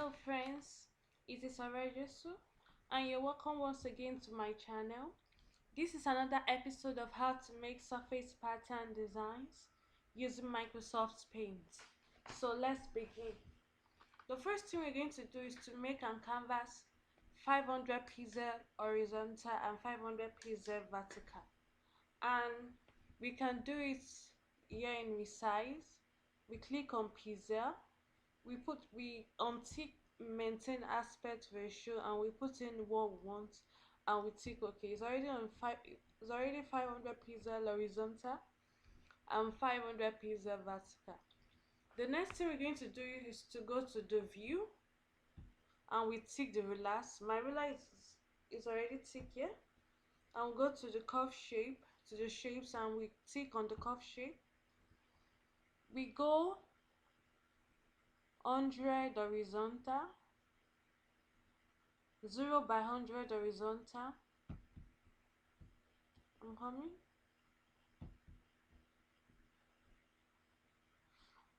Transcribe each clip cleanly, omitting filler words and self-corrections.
Hello friends, it is Arejesu and you're welcome once again to my channel. This is another episode of how to make surface pattern designs using Microsoft Paint. So let's begin. The first thing we're going to do is to make an canvas 500 pixel horizontal and 500 pixel vertical. And we can do it here in resize. We click on pixel, we untick maintain aspect ratio and we put in what we want and we tick OK. It's already 500 pixel horizontal and 500 pixel vertical. The next thing we're going to do is to go to the view and we tick the rulers. My ruler is already ticked here, and we'll go to the curve shape, to the shapes, and we tick on the curve shape. We go 100 horizontal, 0 by 100 horizontal. I'm coming.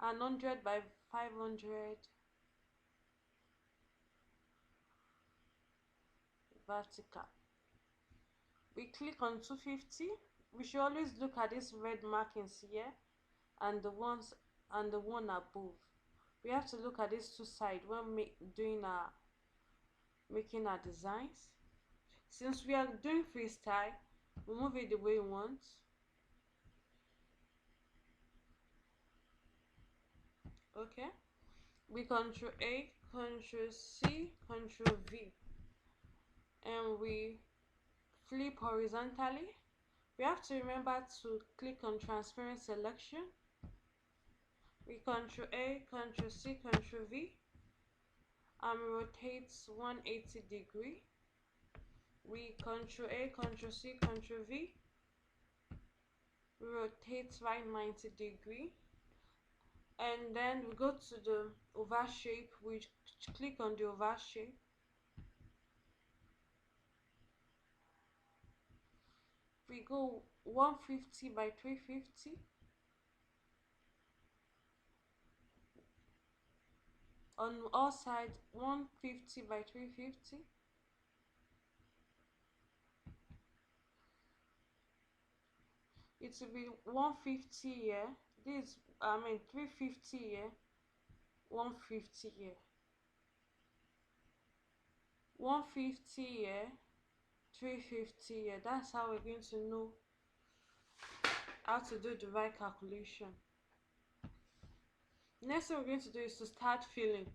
And 100 by 500 vertical. We click on 250. We should always look at these red markings here and the one above. We have to look at these two sides when making our designs. Since we are doing freestyle, we move it the way we want. Okay, we Control A, Control C, Control V, and we flip horizontally. We have to remember to click on transparent selection. We Control A, Control C, Control V, and rotate 180 degree. We Control A, Control C, Control V, rotate right 90 degree, and then we go to the oval shape. We click on the oval shape. We go 150 by 350. On all sides, 150 by 350. It will be 150 here. This, 350 here, 150 here, 150 here, 350 here. That's how we're going to know how to do the right calculation. Next thing we're going to do is to start filling.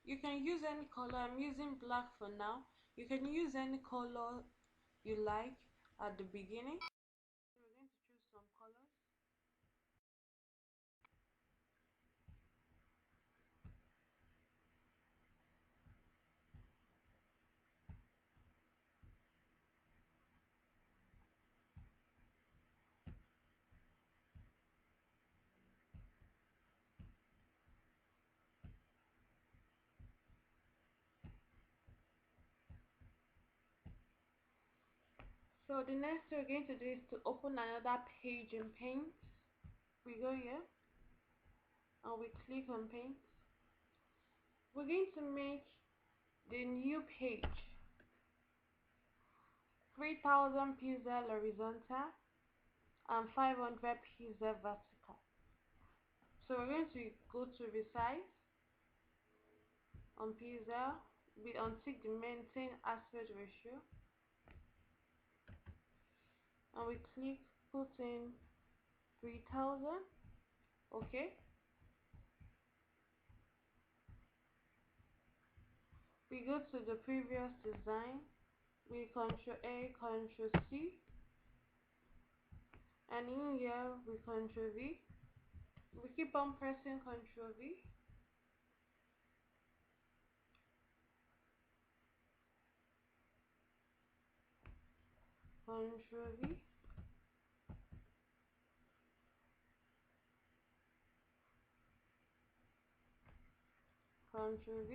You can use any color. I'm using black for now. You can use any color you like at the beginning. So we're going to choose some colors. So the next thing we're going to do is to open another page in Paint. We go here and we click on Paint. We're going to make the new page 3000 pixel horizontal and 500 pixel vertical. So we're going to go to resize on pixel. We untick the maintain aspect ratio and we click put in 3000. Okay, we go to the previous design. We Control A, Control C, and in here we Control V. We keep on pressing Control V. Ctrl V, Ctrl V,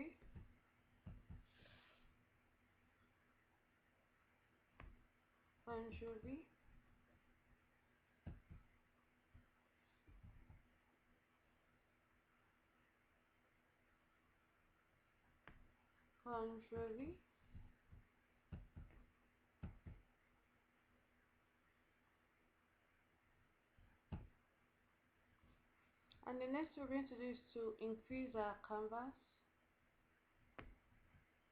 Ctrl V, Ctrl V, and the next we're going to do is to increase our canvas,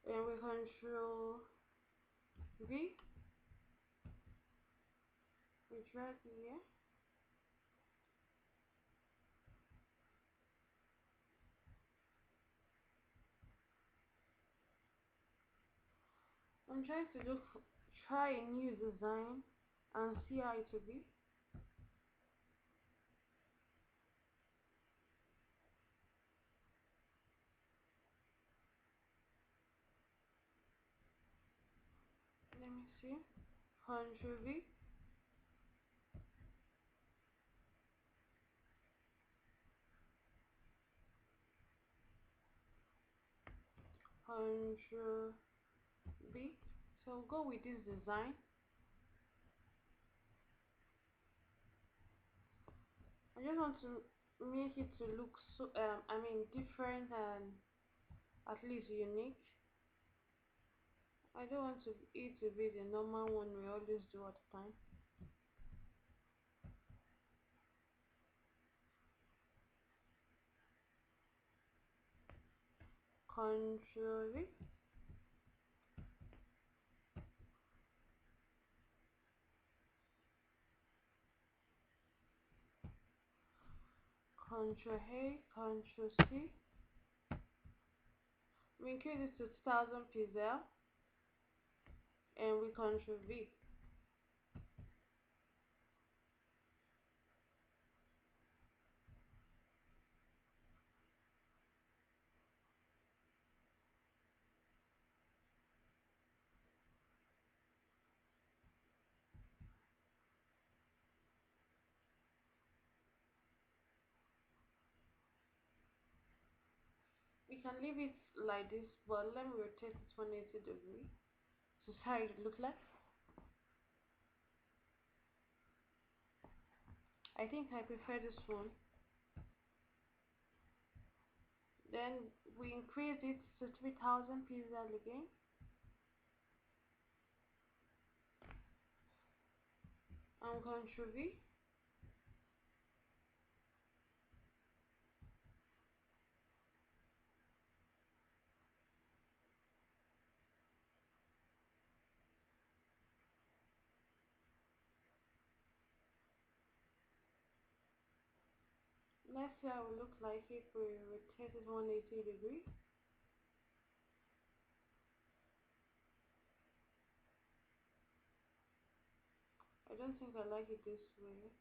and we Ctrl V, we drag here, I'm trying to try a new design and see how it will be. Let me see. Ctrl V, Ctrl V. So we'll go with this design. I just want to make it to look so different and at least unique. I don't want it to be the normal one we always do all the time. Ctrl V, Ctrl A, Ctrl C. We increase it to 2000 pixel and we Ctrl V. We can leave it like this, but let me rotate it 180 degrees to see how it look like. I think I prefer this one. Then we increase it to 3000 pixel again. And Ctrl V. Let's see how it looks like if we rotate it 180 degrees. I don't think I like it this way.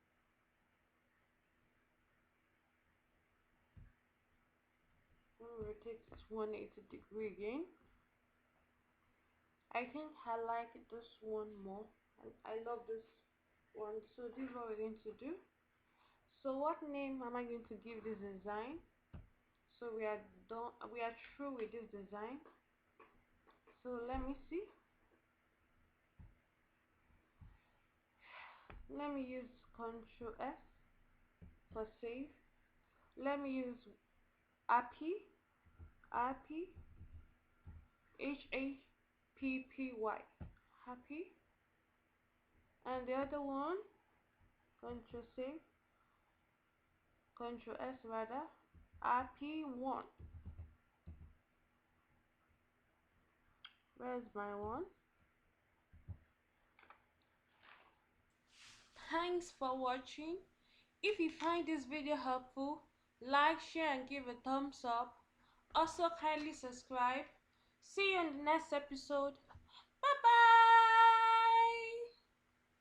Let me rotate it 180 degree again. I think I like this one more. I love this one. So this is what we're going to do. So what name am I going to give this design? So we are done. We are through with this design. So let me see. Let me use Ctrl S for save. Let me use Happy, Happy, HAPPY, Happy, and the other one, Ctrl save, Ctrl S rather, Happy one. Where's my one? Thanks for watching. If you find this video helpful, like, share and give a thumbs up. Also kindly subscribe. See you in the next episode.